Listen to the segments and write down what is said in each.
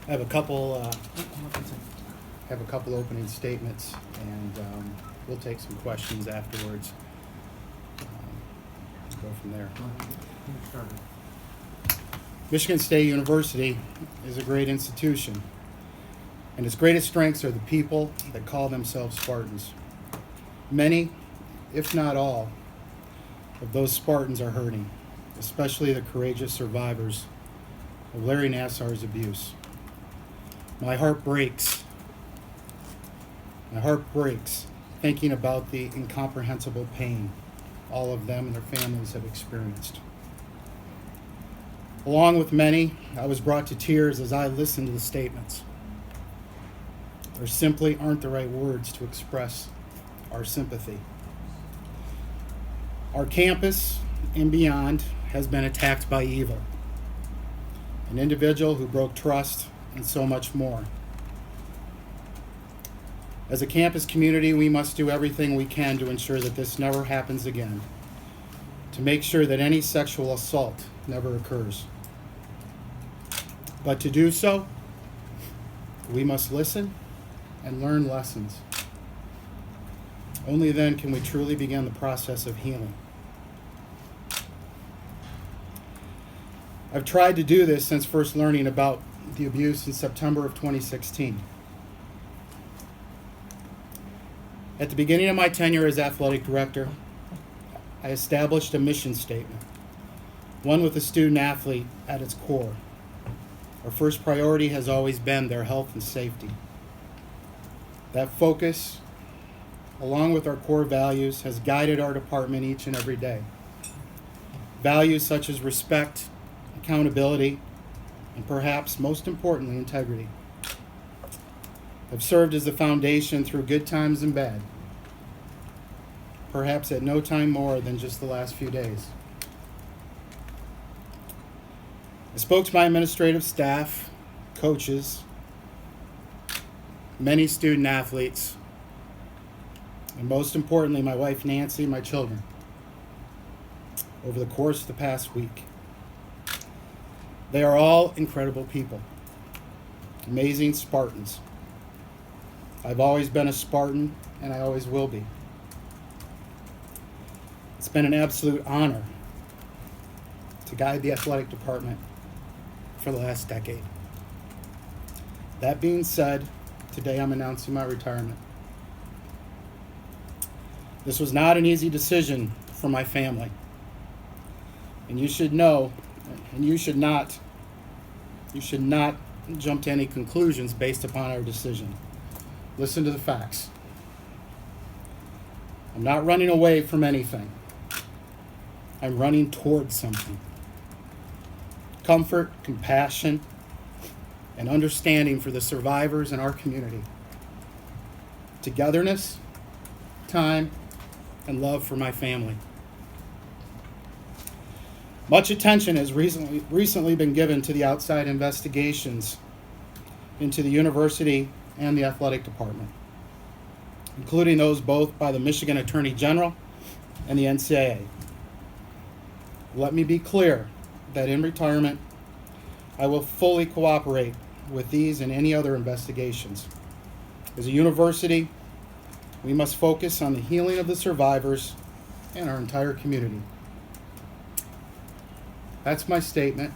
I have a couple opening statements, and we'll take some questions afterwards. Go from there. Michigan State University is a great institution, and its greatest strengths are the people that call themselves Spartans. Many, if not all, of those Spartans are hurting, especially the courageous survivors of Larry Nassar's abuse. My heart breaks thinking about the incomprehensible pain all of them and their families have experienced. Along with many, I was brought to tears as I listened to the statements. There simply aren't the right words to express our sympathy. Our campus and beyond has been attacked by evil, an individual who broke trust, and so much more. As a campus community, we must do everything we can to ensure that this never happens again, to make sure that any sexual assault never occurs. But to do so, we must listen and learn lessons. Only then can we truly begin the process of healing. I've tried to do this since first learning about the abuse in September of 2016. At the beginning of my tenure as athletic director, I established a mission statement, one with the student athlete at its core. Our first priority has always been their health and safety. That focus, along with our core values, has guided our department each and every day. Values such as respect, accountability, and perhaps most importantly, integrity have served as the foundation through good times and bad, perhaps at no time more than just the last few days. I spoke to my administrative staff, coaches, many student athletes, and most importantly, my wife Nancy, my children, over the course of the past week. They are all incredible people, amazing Spartans. I've always been a Spartan, and I always will be. It's been an absolute honor to guide the athletic department for the last decade. That being said, today I'm announcing my retirement. This was not an easy decision for my family. And you should know, and you should not jump to any conclusions based upon our decision. Listen to the facts. I'm not running away from anything. I'm running towards something. Comfort, compassion, and understanding for the survivors in our community. Togetherness, time, and love for my family. Much attention has recently been given to the outside investigations into the university and the athletic department, including those both by the Michigan Attorney General and the NCAA. Let me be clear that in retirement, I will fully cooperate with these and any other investigations. As a university, we must focus on the healing of the survivors and our entire community. That's my statement.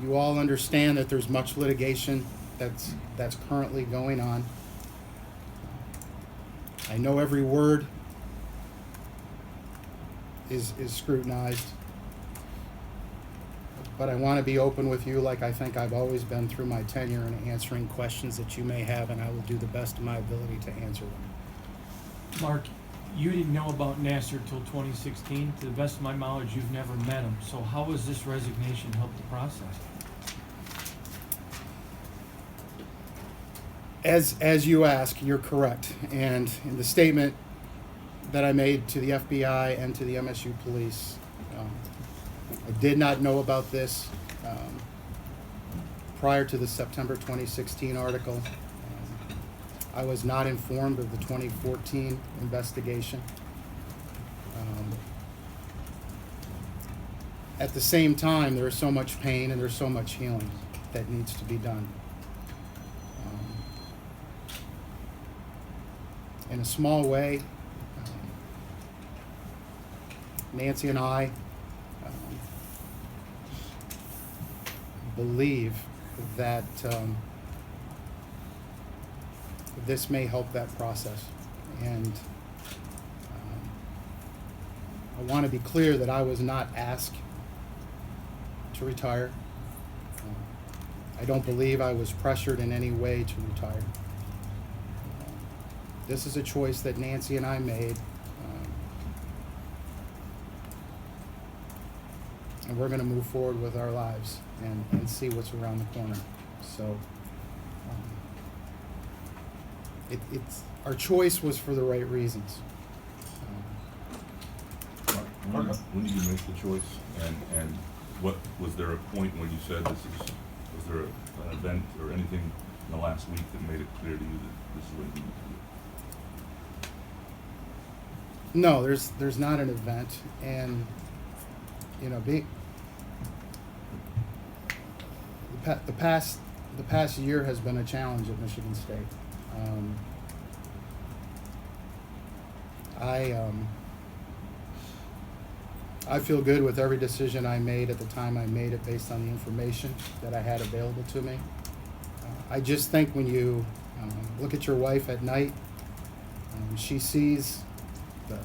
You all understand that there's much litigation that's currently going on. I know every word is scrutinized, but I want to be open with you like I think I've always been through my tenure in answering questions that you may have, and I will do the best of my ability to answer them. Mark, you didn't know about Nassar till 2016. To the best of my knowledge, you've never met him. So how has this resignation helped the process? As you ask, you're correct. And in the statement that I made to the FBI and to the MSU police, I did not know about this prior to the September 2016 article. I was not informed of the 2014 investigation. At the same time, there is so much pain and there's so much healing that needs to be done. in a small way, Nancy and I believe that this may help that process. And I want to be clear that I was not asked to retire. I don't believe I was pressured in any way to retire. This is a choice that Nancy and I made. And we're going to move forward with our lives and see what's around the corner. So it's our choice was for the right reasons. When did you make the choice, and what was there a point when you said was there an event or anything in the last week that made it clear to you that this is what you need to do? No, there's not an event, and the past year has been a challenge at Michigan State. I feel good with every decision I made at the time I made it based on the information that I had available to me. I just think when you look at your wife at night, she sees the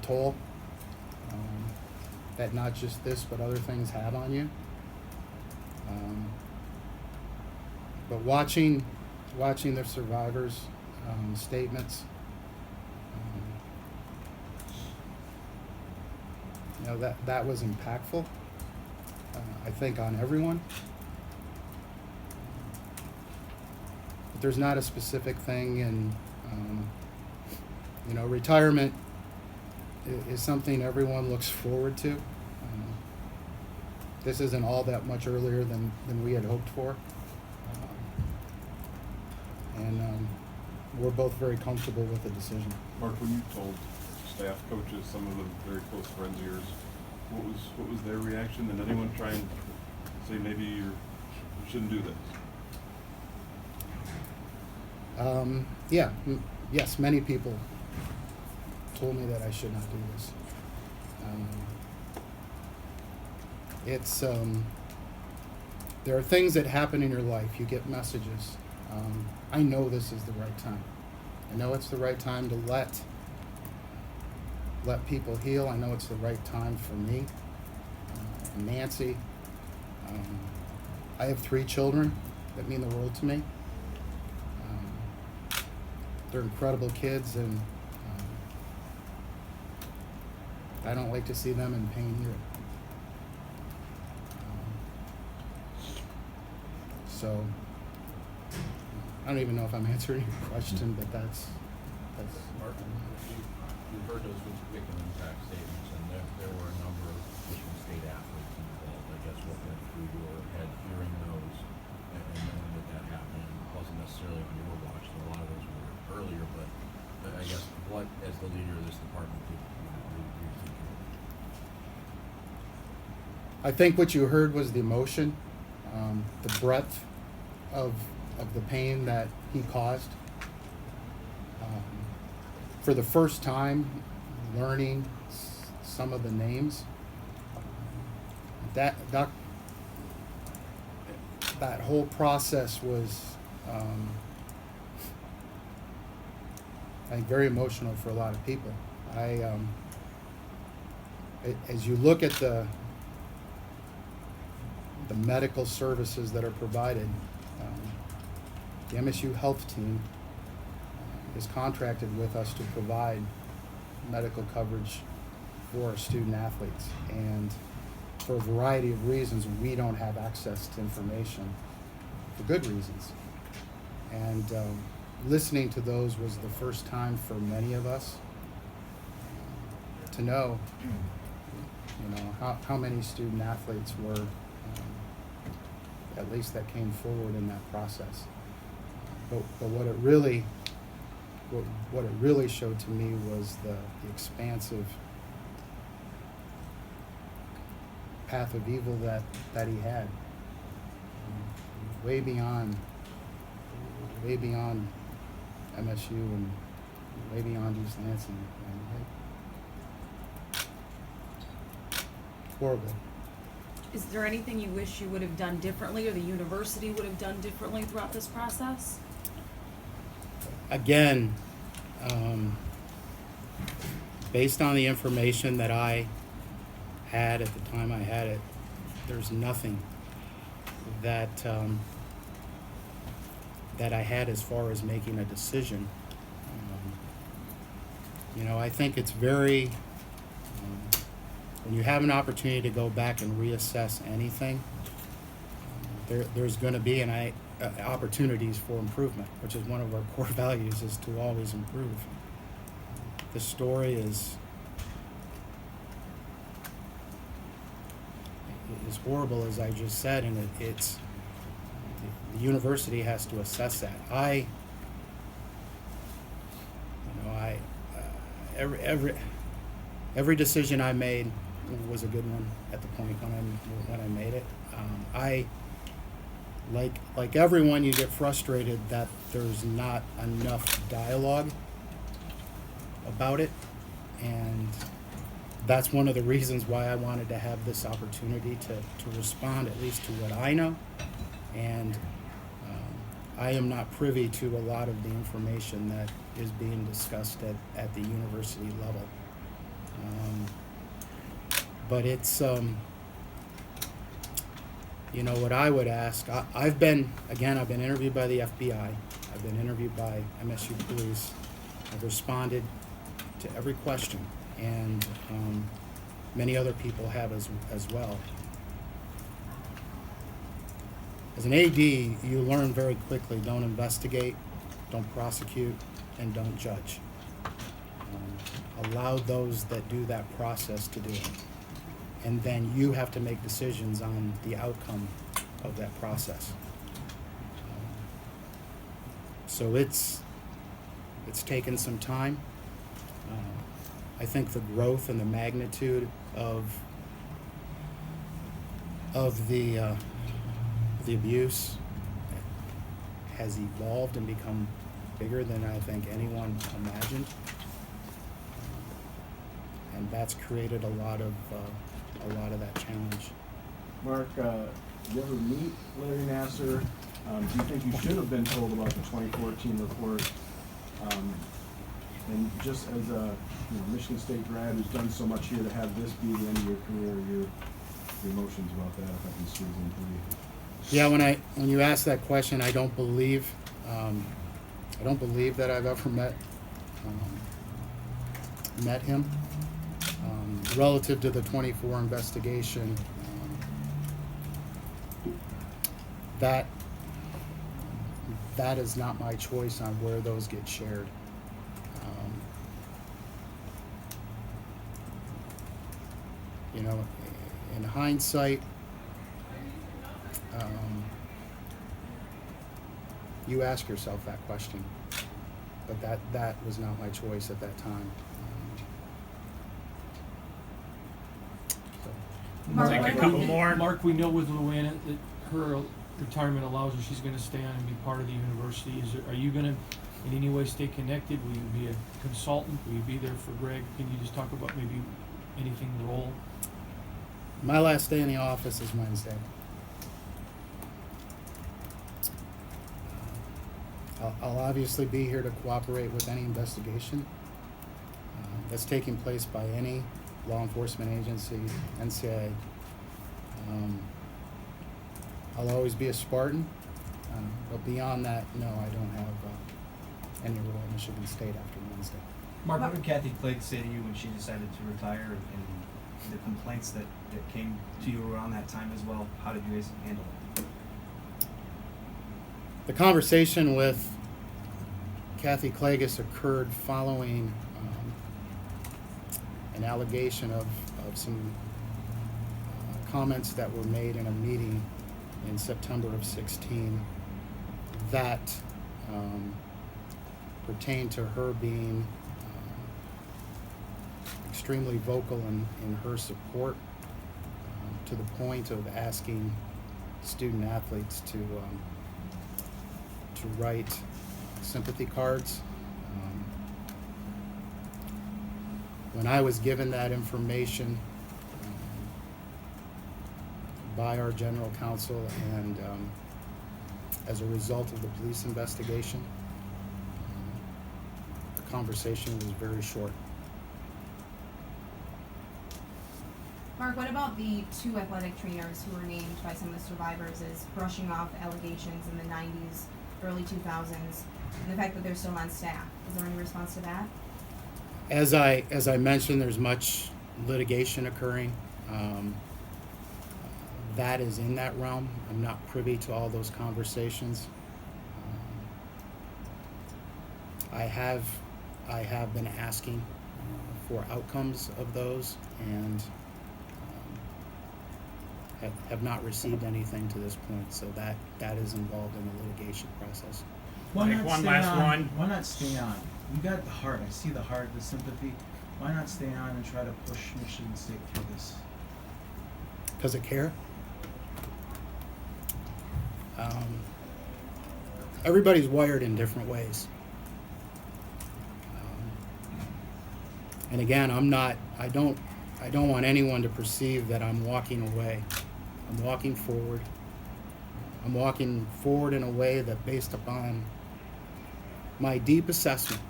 toll that not just this but other things have on you. But watching the survivors' statements, that was impactful, I think, on everyone. But there's not a specific thing, and retirement is something everyone looks forward to. This isn't all that much earlier than we had hoped for. And we're both very comfortable with the decision. Mark, when you told staff, coaches, some of them very close friends of yours, what was their reaction? Did anyone try and say maybe you shouldn't do this? Yes, many people told me that I should not do this. There are things that happen in your life. You get messages. I know this is the right time. I know it's the right time to let people heal. I know it's the right time for me and Nancy. I have 3 children that mean the world to me. They're incredible kids, and I don't like to see them in pain either. So I don't even know if I'm answering your question, but that's. Mark, you've heard those victim impact statements, and there were a number of Michigan State athletes involved. I guess what went through your head hearing those and knowing that happened wasn't necessarily on your watch. So a lot of those were earlier, but I guess what, as the leader of this department, do you think? I think what you heard was the emotion, the breadth of the pain that he caused. For the first time, learning some of the names, that whole process was, I think, very emotional for a lot of people. As you look at the medical services that are provided, the MSU health team is contracted with us to provide medical coverage for our student athletes, and for a variety of reasons we don't have access to information, for good reasons. And listening to those was the first time for many of us to know, how many student athletes were, at least that came forward in that process. But what it really showed to me was the expansive path of evil that he had, way beyond way beyond MSU and way beyond East Lansing. Horrible. Is there anything you wish you would have done differently or the university would have done differently throughout this process? Again, based on the information that I had at the time I had it, there's nothing that that I had as far as making a decision. I think it's very, when you have an opportunity to go back and reassess anything, there's going to be opportunities for improvement, which is one of our core values, is to always improve. The story is horrible, as I just said, and it's the university has to assess that. Every decision I made was a good one at the point when I made it. Like everyone, you get frustrated that there's not enough dialogue about it, and that's one of the reasons why I wanted to have this opportunity to respond at least to what I know. And I am not privy to a lot of the information that is being discussed at the university level. But it's, what I would ask, I've been interviewed by the FBI, I've been interviewed by MSU Police, I've responded to every question, and many other people have as well. As an AD, you learn very quickly, don't investigate, don't prosecute, and don't judge. Allow those that do that process to do it. And then you have to make decisions on the outcome of that process. So it's taken some time. I think the growth and the magnitude of the abuse has evolved and become bigger than I think anyone imagined, and that's created a lot of that challenge. Mark, did you ever meet Larry Nasser? Do you think you should have been told about the 2014 report? And just as a Michigan State grad who's done so much here, to have this be the end of your career, your emotions about that, if I can squeeze in for you. Yeah, when you ask that question, I don't believe that I've ever met him. Relative to the 24 investigation, that is not my choice on where those get shared. In hindsight, you ask yourself that question, but that was not my choice at that time. Mark, we know with Luanna that her retirement allows her, she's gonna stay on and be part of the university. Are you gonna in any way stay connected? Will you be a consultant? Will you be there for Greg? Can you just talk about maybe anything role? My last day in the office is Wednesday. I'll obviously be here to cooperate with any investigation that's taking place by any law enforcement agency, NCAA. I'll always be a Spartan, but beyond that, no, I don't have any role in Michigan State after Wednesday. Mark, what did Kathy Clegg say to you when she decided to retire, and the complaints that came to you around that time as well? How did you guys handle it? The conversation with Kathy Klages occurred following an allegation of some comments that were made in a meeting in September of 16 that pertained to her being extremely vocal in her support, to the point of asking student athletes to to write sympathy cards. When I was given that information by our general counsel and as a result of the police investigation, the conversation was very short. Mark, what about the 2 athletic trainers who were named by some of the survivors as brushing off allegations in the 90s, early 2000s, and the fact that they're still on staff? Is there any response to that? As I mentioned, there's much litigation occurring. That is in that realm. I'm not privy to all those conversations. I have been asking for outcomes of those and have not received anything to this point. So that is involved in the litigation process. Why Take not one stay last on? one. Why not stay on? You got the heart. I see the heart, the sympathy. Why not stay on and try to push Michigan State through this? Because of care. Everybody's wired in different ways. And again, I don't want anyone to perceive that I'm walking away. I'm walking forward. I'm walking forward in a way that, based upon my deep assessment,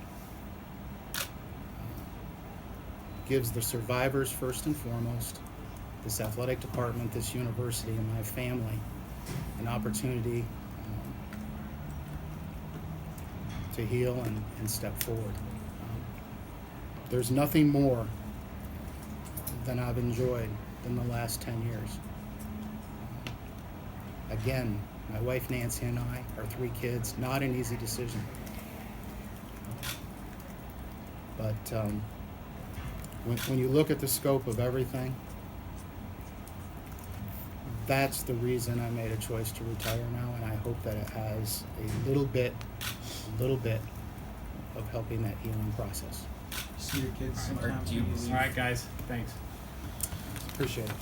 gives the survivors first and foremost, this athletic department, this university, and my family an opportunity to heal and step forward. There's nothing more than I've enjoyed than the last 10 years. Again, my wife Nancy and I, our 3 kids, not an easy decision. But when you look at the scope of everything, that's the reason I made a choice to retire now, and I hope that it has a little bit of helping that healing process. See your kids Or sometimes. do you, when you leave. all right, guys, thanks. Appreciate it.